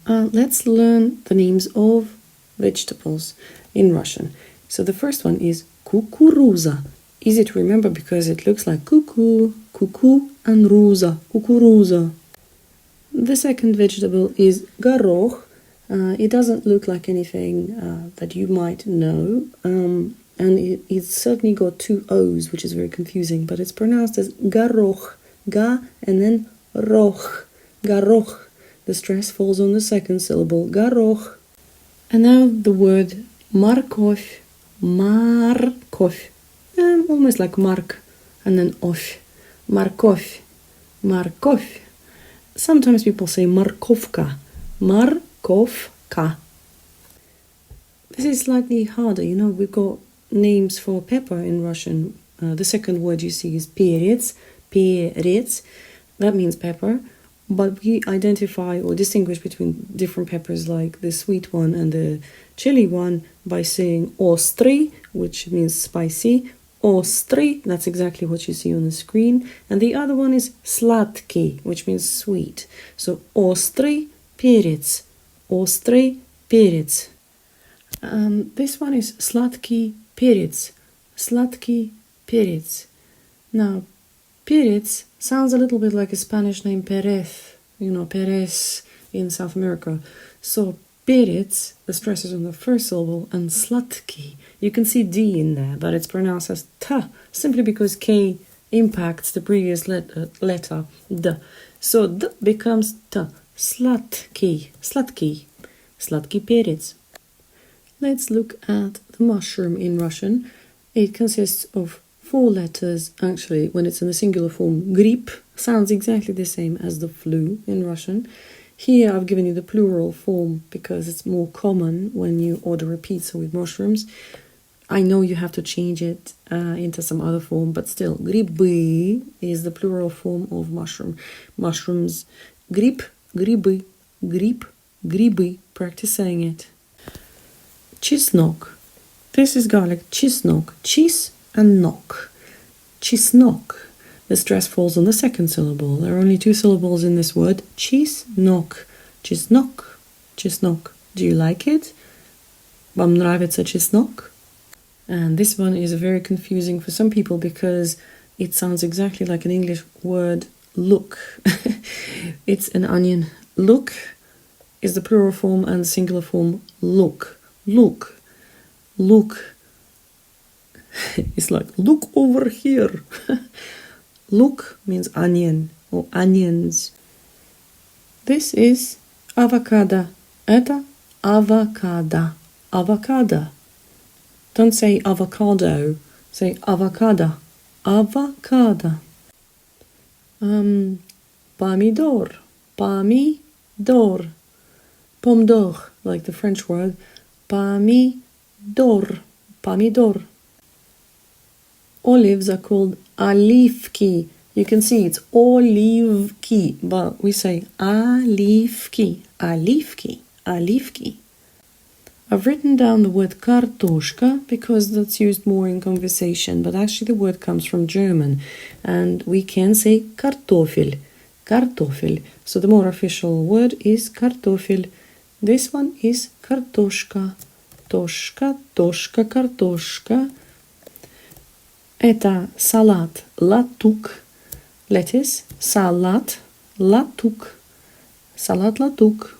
Let's learn the names of vegetables in Russian. So the first one is kukuruza. Easy to remember because it looks like cuckoo, cuckoo, and ruza, kukuruza. The second vegetable is garokh. It doesn't look like anything that you might know, and it's certainly got two O's, which is very confusing, but it's pronounced as garokh, ga and then roch, garokh. The stress falls on the second syllable, garokh. And now the word markov, markov, almost like mark and then osh, markov, markov. Sometimes people say markovka, markovka. This is slightly harder, we've got names for pepper in Russian. The second word you see is perets, perets, that means pepper, but we identify or distinguish between different peppers like the sweet one and the chili one by saying ostry, which means spicy, ostry, that's exactly what you see on the screen, and the other one is sladky, which means sweet. So ostry perets, ostry perets. This one is sladky perets, sladky perets. Now, perets sounds a little bit like a Spanish name Perez, Perez in South America. So perets, the stress is on the first syllable, and sladky, you can see D in there, but it's pronounced as T, simply because K impacts the previous letter D. So D becomes T, sladky, sladky, sladky perets. Let's look at the mushroom in Russian. It consists of 4 letters, actually, when it's in the singular form. Grib sounds exactly the same as the flu in Russian. Here I've given you the plural form because it's more common when you order a pizza with mushrooms. I know you have to change it into some other form, but still, Грибы is the plural form of mushroom. Mushrooms, grib, грибы, grib, грибы. Practice saying it. Чеснок. This is garlic. Чеснок. Cheese and knock. Чеснок. The stress falls on the second syllable. There are only 2 syllables in this word. Чеснок. Чеснок. Чеснок. Do you like it? Вам нравится чеснок? And this one is very confusing for some people because it sounds exactly like an English word, look. It's an onion. Look is the plural form and the singular form, look. Look. Look. It's like, look over here. Look means onion or onions. This is avocado. Это avocado. Avocado. Don't say avocado. Say avocado. Avocado. Pomidor. Pomidor. Pomdor, like the French word. Pomidor. Pomidor. Olives are called оливки. You can see it's оливки, but we say оливки, оливки, оливки. I've written down the word картошка because that's used more in conversation, but actually the word comes from German, and we can say картофель, картофель. So the more official word is картофель. This one is картошка, тошка, тошка, картошка. Это салат, латук, lettuce, салат, латук, салат, латук.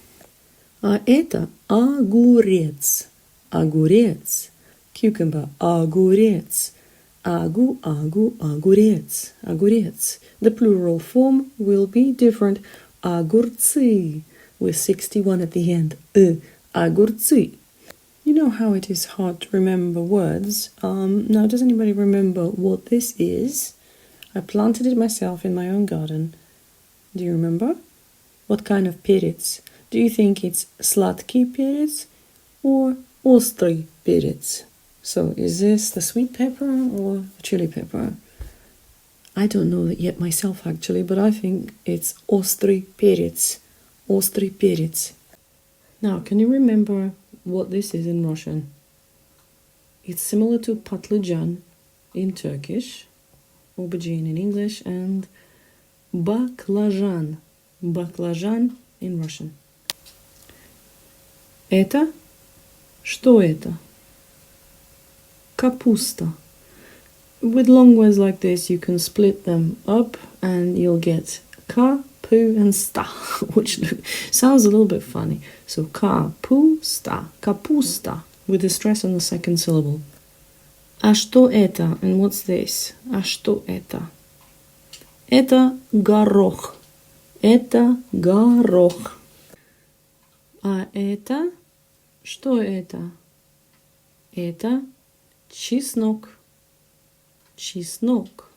А это огурец, огурец, cucumber, огурец, огурец, огурец. The plural form will be different, огурцы, with 61 at the end, огурцы. You know how it is hard to remember words. Now, does anybody remember what this is? I planted it myself in my own garden. Do you remember? What kind of perец? Do you think it's sladky perец or ostry perец? So, is this the sweet pepper or the chili pepper? I don't know that yet myself, actually, but I think it's ostry perец. Ostry perец. Now, can you remember what this is in Russian? It's similar to patlıcan in Turkish, aubergine in English, and baklajan in Russian. Это? Что это? Капуста. With long words like this, you can split them up and you'll get ka, pu, and sta, which sounds a little bit funny. So ka, pu, sta, kapusta, with the stress on the second syllable. А что это? And what's this? А что это? Это горох. Это горох. А это? Что это? Это чеснок. Чеснок.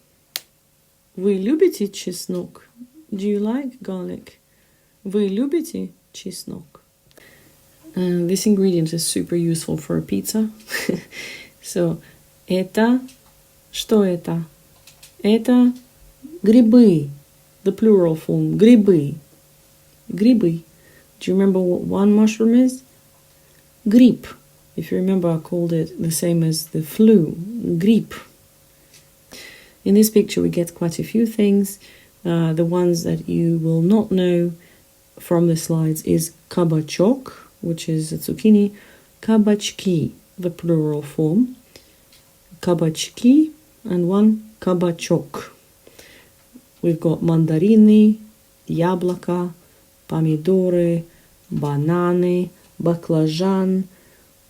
Вы любите чеснок? Do you like garlic? Вы любите чеснок? This ingredient is super useful for a pizza. So, это... Что это? Это грибы. The plural form. Грибы. Грибы. Do you remember what one mushroom is? Гриб. If you remember, I called it the same as the flu. Гриб. In this picture, we get quite a few things. The ones that you will not know from the slides is кабачок, which is a zucchini. Кабачки, the plural form. Кабачки, and one кабачок. We've got мандарины, яблоко, помидоры, бананы, баклажан,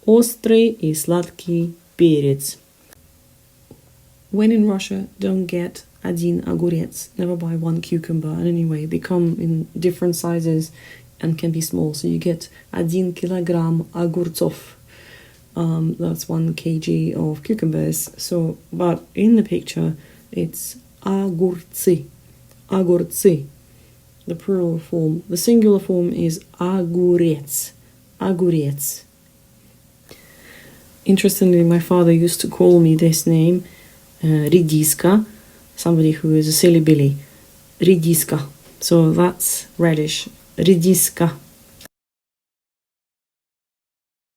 острый и сладкий перец. When in Russia, don't get один огурец. Never buy one cucumber. And anyway, they come in different sizes and can be small. So you get 1 kilogram огурцов. That's 1 kg of cucumbers. So, but in the picture, it's огурцы. Огурцы. The plural form. The singular form is огурец. Огурец. Interestingly, my father used to call me this name, редиска, somebody who is a silly Billy. Редиска. So that's radish. Редиска.